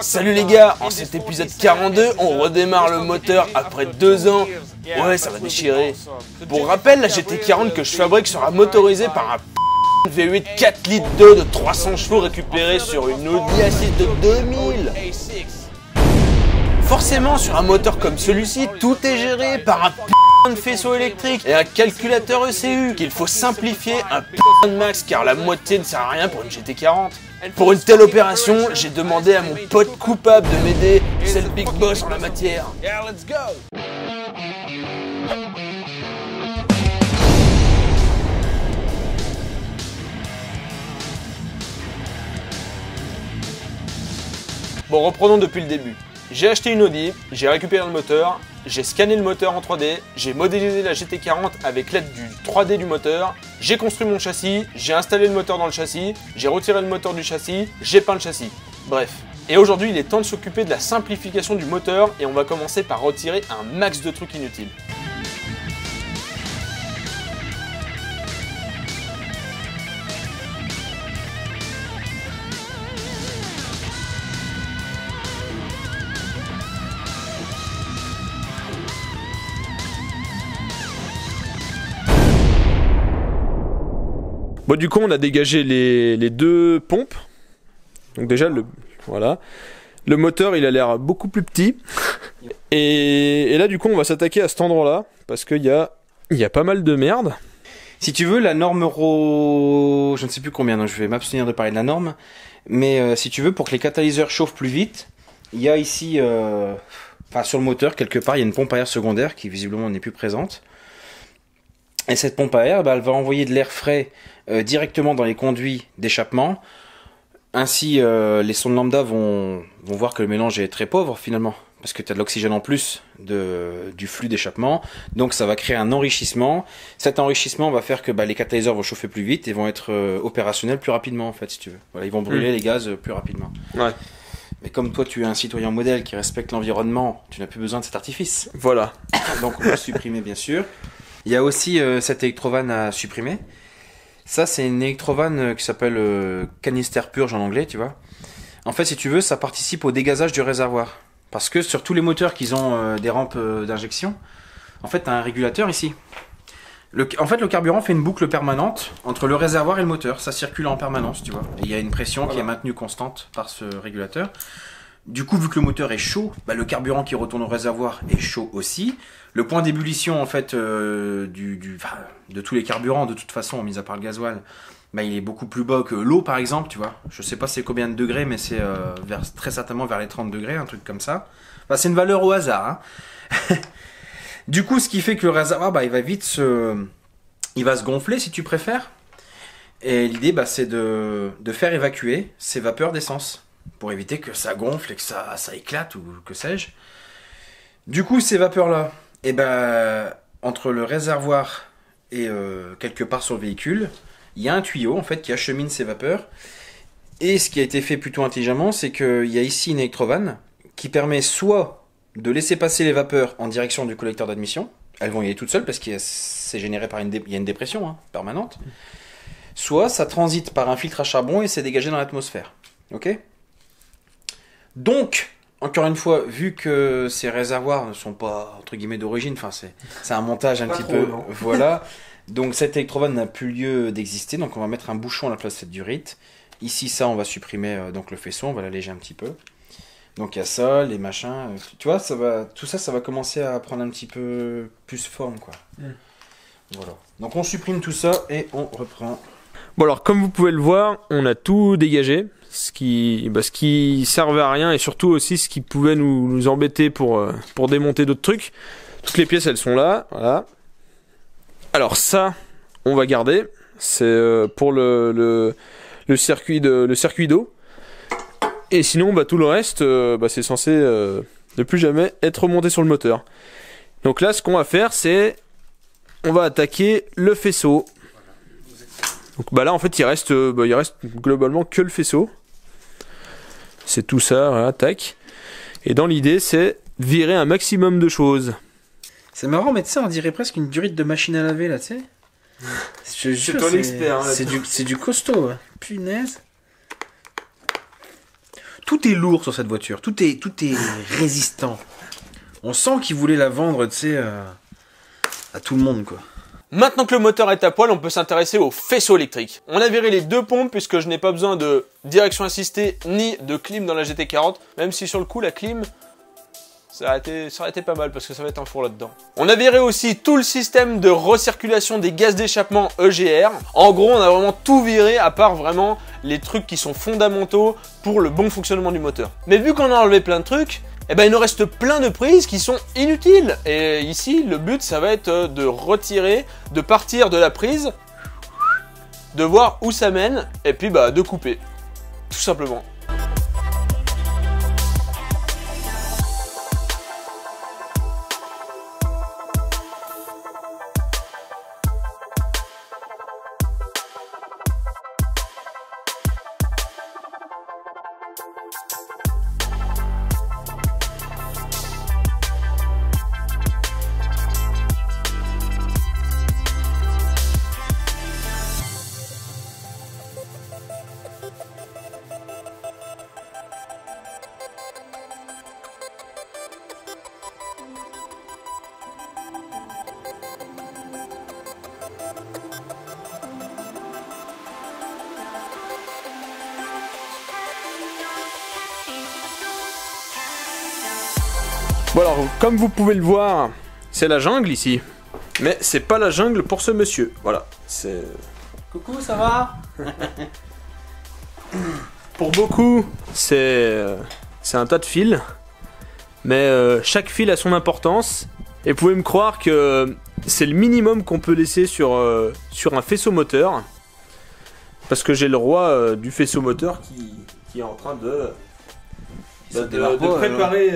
Salut les gars, en cet épisode 42, on redémarre le moteur après 2 ans. Ouais, ça va déchirer. Pour rappel, la GT40 que je fabrique sera motorisée par un V8 4 litres d'eau de 300 chevaux récupéré sur une Audi A6 de 2000. Forcément, sur un moteur comme celui-ci, tout est géré par un de faisceau électrique et un calculateur ECU qu'il faut simplifier un de max car la moitié ne sert à rien pour une GT40. Pour une telle opération, j'ai demandé à mon pote coupable de m'aider, c'est le big boss en la matière. Bon, reprenons depuis le début. J'ai acheté une Audi, j'ai récupéré le moteur, j'ai scanné le moteur en 3D, j'ai modélisé la GT40 avec l'aide du 3D du moteur, j'ai construit mon châssis, j'ai installé le moteur dans le châssis, j'ai retiré le moteur du châssis, j'ai peint le châssis. Bref. Et aujourd'hui, il est temps de s'occuper de la simplification du moteur et on va commencer par retirer un max de trucs inutiles. Bon, du coup, on a dégagé les deux pompes. Donc déjà, voilà. Le moteur, il a l'air beaucoup plus petit. Et là, du coup, on va s'attaquer à cet endroit-là. Parce qu'il y a pas mal de merde. Si tu veux, la norme Euro... Je ne sais plus combien, donc je vais m'abstenir de parler de la norme. Mais si tu veux, pour que les catalyseurs chauffent plus vite, il y a ici... Enfin, sur le moteur, quelque part, il y a une pompe à air secondaire qui, visiblement, n'est plus présente. Et cette pompe à air, elle va envoyer de l'air frais directement dans les conduits d'échappement. Ainsi, les sondes lambda vont voir que le mélange est très pauvre finalement, parce que tu as de l'oxygène en plus du flux d'échappement. Donc ça va créer un enrichissement. Cet enrichissement va faire que les catalyseurs vont chauffer plus vite et vont être opérationnels plus rapidement en fait, si tu veux. Voilà, ils vont brûler les gaz plus rapidement. Ouais. Mais comme toi tu es un citoyen modèle qui respecte l'environnement, tu n'as plus besoin de cet artifice. Voilà. Donc on va supprimer bien sûr. Il y a aussi cette électrovanne à supprimer. Ça, c'est une électrovanne qui s'appelle canister purge en anglais, tu vois. En fait, si tu veux, ça participe au dégazage du réservoir. Parce que sur tous les moteurs qui ont des rampes d'injection, en fait, tu as un régulateur ici. En fait, le carburant fait une boucle permanente entre le réservoir et le moteur. Ça circule en permanence, tu vois. Et il y a une pression qui est maintenue constante par ce régulateur. Du coup, vu que le moteur est chaud, le carburant qui retourne au réservoir est chaud aussi. Le point d'ébullition en fait de tous les carburants de toute façon, mis à part le gasoil, il est beaucoup plus bas que l'eau par exemple, tu vois. Je sais pas c'est combien de degrés, mais c'est très certainement vers les 30 degrés, un truc comme ça. Enfin, c'est une valeur au hasard. Hein. Du coup, ce qui fait que le réservoir, il va vite il va se gonfler si tu préfères. Et l'idée, c'est de faire évacuer ces vapeurs d'essence pour éviter que ça gonfle et que ça éclate ou que sais-je. Du coup, ces vapeurs-là, entre le réservoir et quelque part sur le véhicule, il y a un tuyau en fait qui achemine ces vapeurs. Et ce qui a été fait plutôt intelligemment, c'est qu'il y a ici une électrovanne qui permet soit de laisser passer les vapeurs en direction du collecteur d'admission. Elles vont y aller toutes seules parce que c'est généré par il y a une dépression permanente. Soit ça transite par un filtre à charbon et c'est dégagé dans l'atmosphère. Ok ? Donc, encore une fois, vu que ces réservoirs ne sont pas, entre guillemets, d'origine, c'est un montage un petit peu, voilà. Donc, cette électrovanne n'a plus lieu d'exister, donc on va mettre un bouchon à la place de cette durite. Ici, ça, on va supprimer donc le faisceau, on va l'alléger un petit peu. Donc, il y a ça, les machins, tu vois, tout ça, ça va commencer à prendre un petit peu plus forme, quoi. Voilà. Donc, on supprime tout ça et on reprend. Bon alors comme vous pouvez le voir, on a tout dégagé, ce qui servait à rien et surtout aussi ce qui pouvait nous embêter pour démonter d'autres trucs. Toutes les pièces elles sont là, voilà. Alors ça, on va garder, c'est pour le circuit d'eau. Et sinon tout le reste, c'est censé ne plus jamais être remonté sur le moteur. Donc là ce qu'on va faire c'est, on va attaquer le faisceau. Donc là en fait il reste globalement que le faisceau. C'est tout ça, voilà, tac. Et dans l'idée c'est virer un maximum de choses. C'est marrant, mais tu sais, on dirait presque une durite de machine à laver là, tu sais. C'est toi l'expert. C'est du costaud, ouais. Punaise. tout est lourd sur cette voiture. Tout est résistant. On sent qu'ils voulaient la vendre, tu sais, à tout le monde, quoi. Maintenant que le moteur est à poil, on peut s'intéresser au faisceau électrique. On a viré les 2 pompes puisque je n'ai pas besoin de direction assistée ni de clim dans la GT40, même si sur le coup la clim, ça aurait été pas mal parce que ça va être un four là-dedans. On a viré aussi tout le système de recirculation des gaz d'échappement EGR. En gros, on a vraiment tout viré à part vraiment les trucs qui sont fondamentaux pour le bon fonctionnement du moteur. Mais vu qu'on a enlevé plein de trucs, eh ben, il nous reste plein de prises qui sont inutiles. Et ici, le but, ça va être de retirer, de partir de la prise, de voir où ça mène, et puis bah, de couper. Tout simplement. Bon alors, comme vous pouvez le voir, c'est la jungle ici. Mais c'est pas la jungle pour ce monsieur. Voilà, c'est... Coucou, ça va? Pour beaucoup, c'est un tas de fils. Mais chaque fil a son importance. Et vous pouvez me croire que c'est le minimum qu'on peut laisser sur un faisceau moteur. Parce que j'ai le roi du faisceau moteur qui est en train de préparer...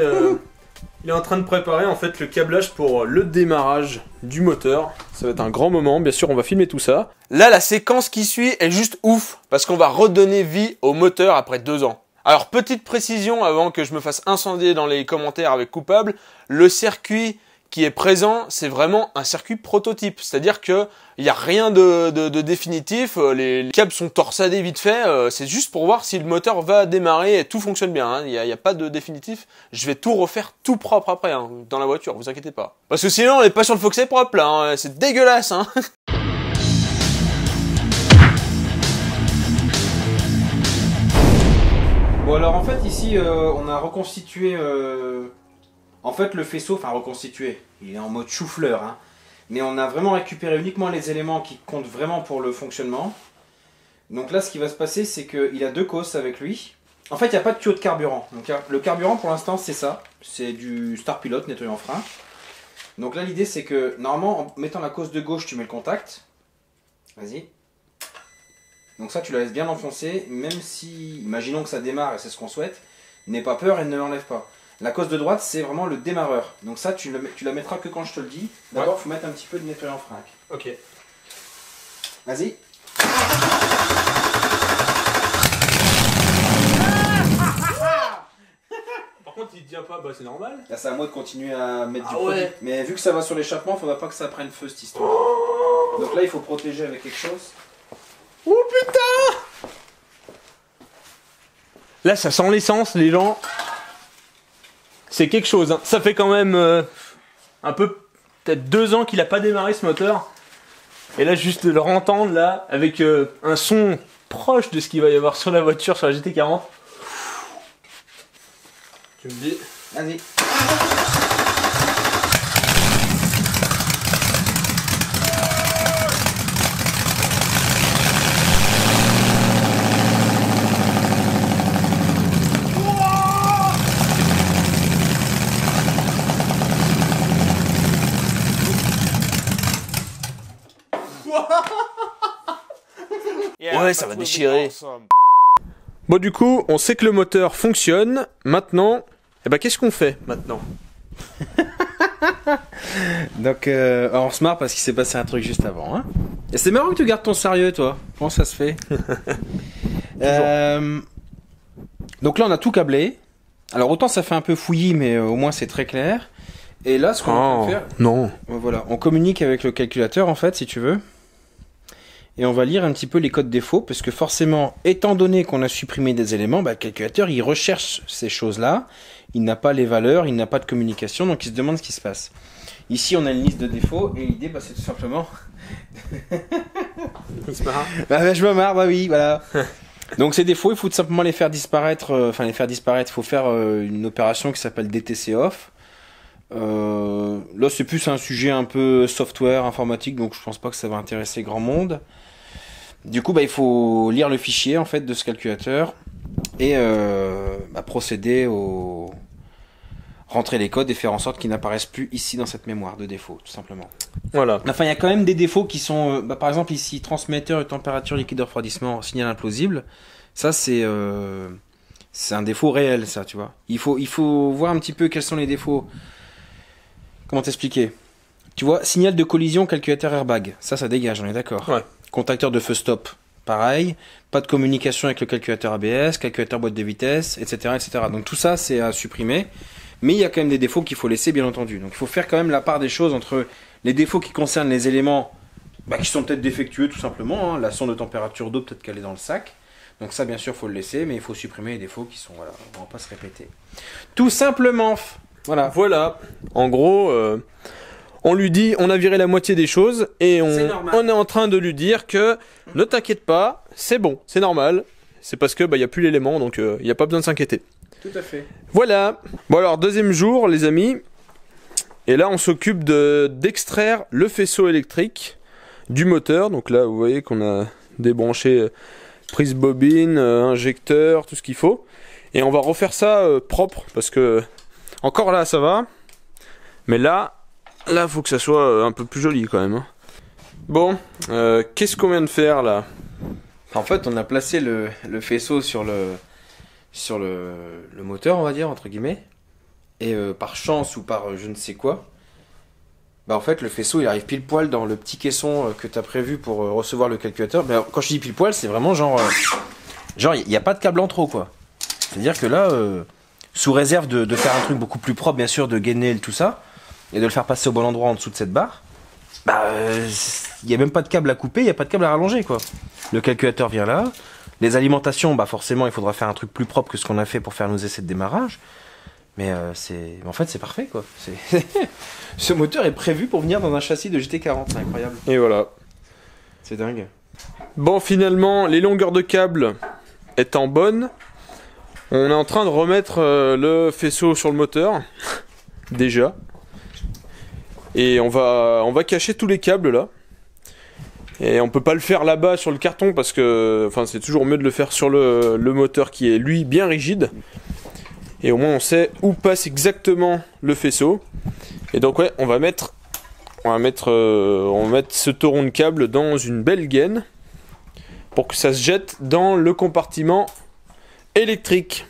il est en train de préparer en fait le câblage pour le démarrage du moteur. Ça va être un grand moment, bien sûr on va filmer tout ça. Là la séquence qui suit est juste ouf, parce qu'on va redonner vie au moteur après 2 ans. Alors petite précision avant que je me fasse incendier dans les commentaires avec coupable, le circuit qui est présent, c'est vraiment un circuit prototype. C'est-à-dire que il n'y a rien de définitif, les câbles sont torsadés vite fait, c'est juste pour voir si le moteur va démarrer et tout fonctionne bien. Hein. Il n'y a pas de définitif. Je vais tout refaire tout propre après, hein, dans la voiture, vous inquiétez pas. Parce que sinon, on n'est pas sur le Foxy propre là, hein. C'est dégueulasse. Hein. Bon alors en fait ici on a reconstitué en fait le faisceau, enfin reconstitué, il est en mode chou-fleur hein. Mais on a vraiment récupéré uniquement les éléments qui comptent vraiment pour le fonctionnement. Donc là ce qui va se passer c'est qu'il a 2 cosses avec lui. En fait il n'y a pas de tuyau de carburant. Donc le carburant pour l'instant c'est ça, c'est du Star Pilot nettoyant frein. Donc là l'idée c'est que normalement en mettant la cosse de gauche tu mets le contact. Vas-y. Donc ça tu la laisses bien enfoncer, même si, imaginons que ça démarre et c'est ce qu'on souhaite, n'aie pas peur et ne l'enlève pas. La cosse de droite c'est vraiment le démarreur, donc ça tu la mettras que quand je te le dis. D'abord il faut mettre un petit peu de nettoyant frein. Ok. Vas-y. Par contre il tient pas, bah c'est normal. Là c'est à moi de continuer à mettre du produit. Mais vu que ça va sur l'échappement, il faudra pas que ça prenne feu cette histoire. Donc là il faut protéger avec quelque chose. Oh putain! Là ça sent l'essence les gens. C'est quelque chose, hein. Ça fait quand même un peu, peut-être 2 ans qu'il a pas démarré ce moteur. Et là juste de le entendre là, avec un son proche de ce qu'il va y avoir sur la voiture, sur la GT40. Tu me dis? Vas-y. Ouais, ça va déchirer. Bon, du coup, on sait que le moteur fonctionne. Maintenant, eh ben, qu'est-ce qu'on fait maintenant? Donc, on se marre parce qu'il s'est passé un truc juste avant. Hein. Et c'est marrant que tu gardes ton sérieux, toi. Comment ça se fait? Donc là, on a tout câblé. Alors, autant ça fait un peu fouillis, mais au moins c'est très clair. Et là, ce qu'on va faire... Non. Voilà, on communique avec le calculateur, en fait, si tu veux. et on va lire un petit peu les codes défauts, parce que forcément, étant donné qu'on a supprimé des éléments, le calculateur, il recherche ces choses-là, il n'a pas les valeurs, il n'a pas de communication, donc il se demande ce qui se passe. Ici, on a une liste de défauts, et l'idée, c'est tout simplement... Il se marre. je me marre, oui, voilà. Donc ces défauts, il faut tout simplement les faire disparaître, il faut faire une opération qui s'appelle DTC off. Là, c'est plus un sujet un peu software, informatique, donc je pense pas que ça va intéresser grand monde. Du coup, il faut lire le fichier en fait de ce calculateur et procéder au rentrer les codes et faire en sorte qu'ils n'apparaissent plus ici dans cette mémoire de défaut, tout simplement. Voilà. Enfin, il y a quand même des défauts qui sont, par exemple ici, transmetteur et température liquide de refroidissement, signal implausible. Ça, c'est un défaut réel, ça, tu vois. Il faut voir un petit peu quels sont les défauts. Comment t'expliquer? Tu vois, signal de collision, calculateur airbag. Ça dégage, on est d'accord. Ouais. Contacteur de feu stop, pareil. Pas de communication avec le calculateur ABS, calculateur boîte de vitesse, etc., etc. Donc tout ça, c'est à supprimer. Mais il y a quand même des défauts qu'il faut laisser, bien entendu. Donc il faut faire quand même la part des choses entre les défauts qui concernent les éléments qui sont peut-être défectueux, tout simplement. Hein. La sonde de température d'eau, peut-être qu'elle est dans le sac. Donc ça, bien sûr, il faut le laisser, mais il faut supprimer les défauts qui sont... Voilà, on va pas se répéter. Tout simplement. Voilà. Voilà. En gros, on lui dit, on a viré la moitié des choses, et on est en train de lui dire que ne t'inquiète pas, c'est bon, c'est normal. C'est parce que y a plus l'élément, donc il n'y a pas besoin de s'inquiéter. Tout à fait. Voilà. Bon alors, deuxième jour, les amis. Et là, on s'occupe d'extraire le faisceau électrique du moteur. Donc là, vous voyez qu'on a débranché prise bobine, injecteur, tout ce qu'il faut. Et on va refaire ça propre, parce que encore là, ça va. Mais là, faut que ça soit un peu plus joli quand même. Hein. Bon, qu'est-ce qu'on vient de faire là? En fait, on a placé le faisceau sur le moteur, on va dire, entre guillemets. Et par chance ou par je ne sais quoi, en fait, le faisceau, il arrive pile poil dans le petit caisson que tu as prévu pour recevoir le calculateur. Quand je dis pile poil, c'est vraiment genre, il n'y a pas de câble en trop, quoi. C'est-à-dire que là, sous réserve de faire un truc beaucoup plus propre, bien sûr, de gainer tout ça, et de le faire passer au bon endroit en dessous de cette barre, il n'y a même pas de câble à couper, il n'y a pas de câble à rallonger, quoi. Le calculateur vient là. Les alimentations, forcément, il faudra faire un truc plus propre que ce qu'on a fait pour faire nos essais de démarrage. Mais en fait, c'est parfait, quoi. Ce moteur est prévu pour venir dans un châssis de GT40, c'est incroyable. Et voilà. C'est dingue. Bon, finalement, les longueurs de câble étant bonnes, on est en train de remettre le faisceau sur le moteur, déjà. Et on va cacher tous les câbles là. Et on peut pas le faire là-bas sur le carton parce que, c'est toujours mieux de le faire sur le moteur qui est lui bien rigide. Et au moins on sait où passe exactement le faisceau. Et donc ouais, on va mettre ce tauron de câble dans une belle gaine pour que ça se jette dans le compartiment électrique.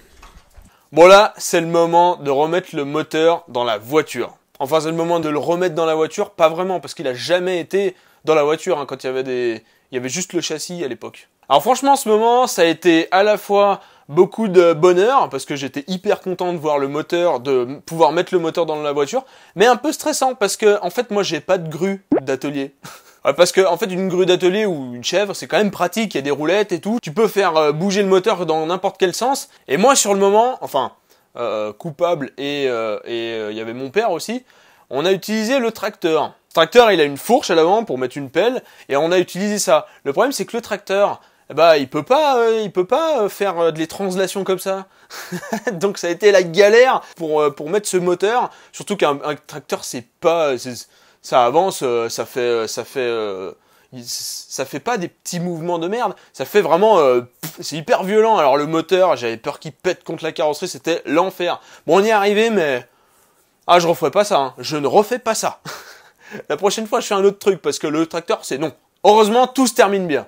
Bon là, c'est le moment de remettre le moteur dans la voiture. Enfin, c'est le moment de le remettre dans la voiture, pas vraiment, parce qu'il a jamais été dans la voiture, quand il y avait juste le châssis à l'époque. Alors franchement, ce moment, ça a été à la fois beaucoup de bonheur, parce que j'étais hyper content de voir le moteur, de pouvoir mettre le moteur dans la voiture, mais un peu stressant, parce que, en fait, moi, j'ai pas de grue d'atelier. Parce que, en fait, une grue d'atelier ou une chèvre, c'est quand même pratique, il y a des roulettes et tout, tu peux faire bouger le moteur dans n'importe quel sens, et moi, sur le moment, coupable, et il y avait mon père aussi, on a utilisé le tracteur. Le tracteur, il a une fourche à l'avant pour mettre une pelle, et on a utilisé ça. Le problème, c'est que le tracteur, il peut pas faire des translations comme ça. Donc ça a été la galère pour mettre ce moteur. Surtout qu'un tracteur, ça avance, ça fait pas des petits mouvements de merde. Ça fait vraiment, c'est hyper violent. Alors le moteur, j'avais peur qu'il pète contre la carrosserie, c'était l'enfer. Bon, on y est arrivé, mais je referai pas ça. Hein. Je ne refais pas ça. La prochaine fois, je fais un autre truc parce que le tracteur, c'est non. Heureusement, tout se termine bien.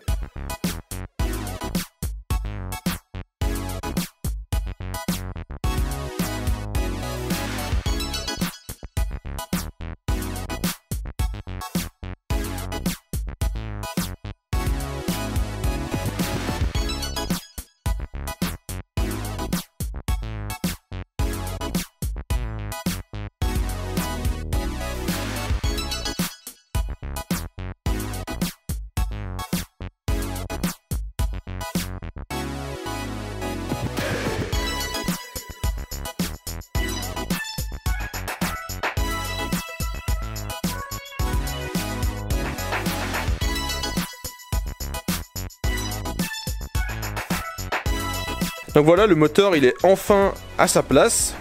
Donc voilà, le moteur il est enfin à sa place.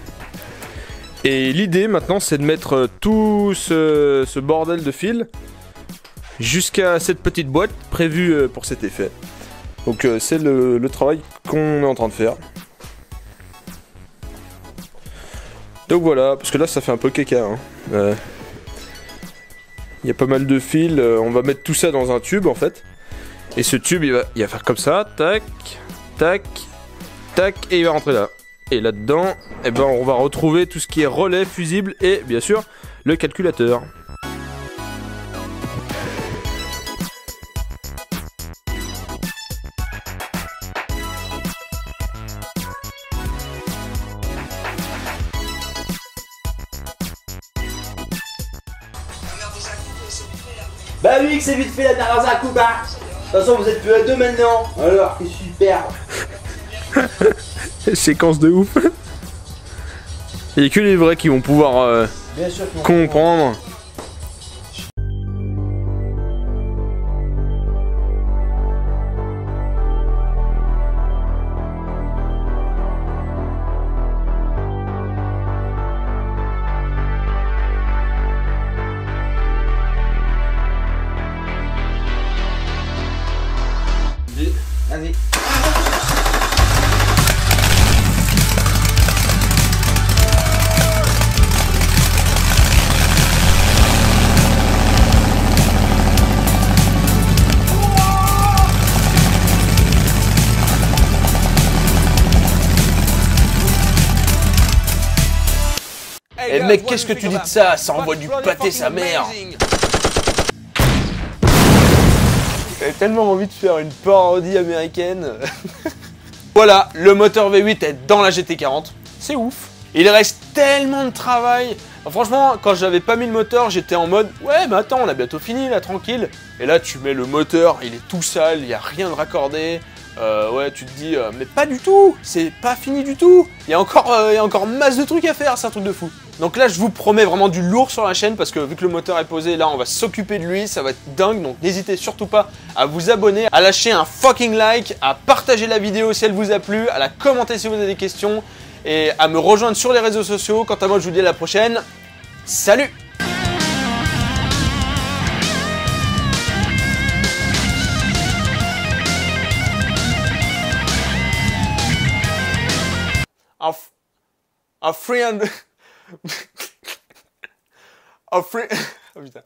Et l'idée maintenant c'est de mettre tout ce bordel de fil jusqu'à cette petite boîte prévue pour cet effet. Donc c'est le travail qu'on est en train de faire. Donc voilà, parce que là ça fait un peu caca. Hein. Y a pas mal de fils, on va mettre tout ça dans un tube en fait. Et ce tube il va faire comme ça, tac, tac, tac, et il va rentrer là. Et là-dedans, eh ben, on va retrouver tout ce qui est relais, fusible et bien sûr le calculateur. Bah oui que c'est vite fait la Narasa Kuba. De toute façon vous êtes plus à deux maintenant. Alors c'est super. Séquence de ouf. Il n'y a que les vrais qui vont pouvoir Bien sûr qu'ils vont comprendre. Vas-y. Eh mec, qu'est-ce que tu dis de ça? Ça envoie du pâté sa mère. J'avais tellement envie de faire une parodie américaine. Voilà, le moteur V8 est dans la GT40. C'est ouf. Il reste tellement de travail. Franchement, quand j'avais pas mis le moteur, j'étais en mode ouais, mais attends, on a bientôt fini là, tranquille. Et là, tu mets le moteur, il est tout sale, il n'y a rien de raccordé. Ouais, tu te dis mais pas du tout, c'est pas fini du tout. Il y a encore masse de trucs à faire, c'est un truc de fou. Donc là, je vous promets vraiment du lourd sur la chaîne parce que vu que le moteur est posé, là, on va s'occuper de lui, ça va être dingue. Donc n'hésitez surtout pas à vous abonner, à lâcher un fucking like, à partager la vidéo si elle vous a plu, à la commenter si vous avez des questions et à me rejoindre sur les réseaux sociaux. Quant à moi, je vous dis à la prochaine. Salut! A friend. A friend. Oh putain.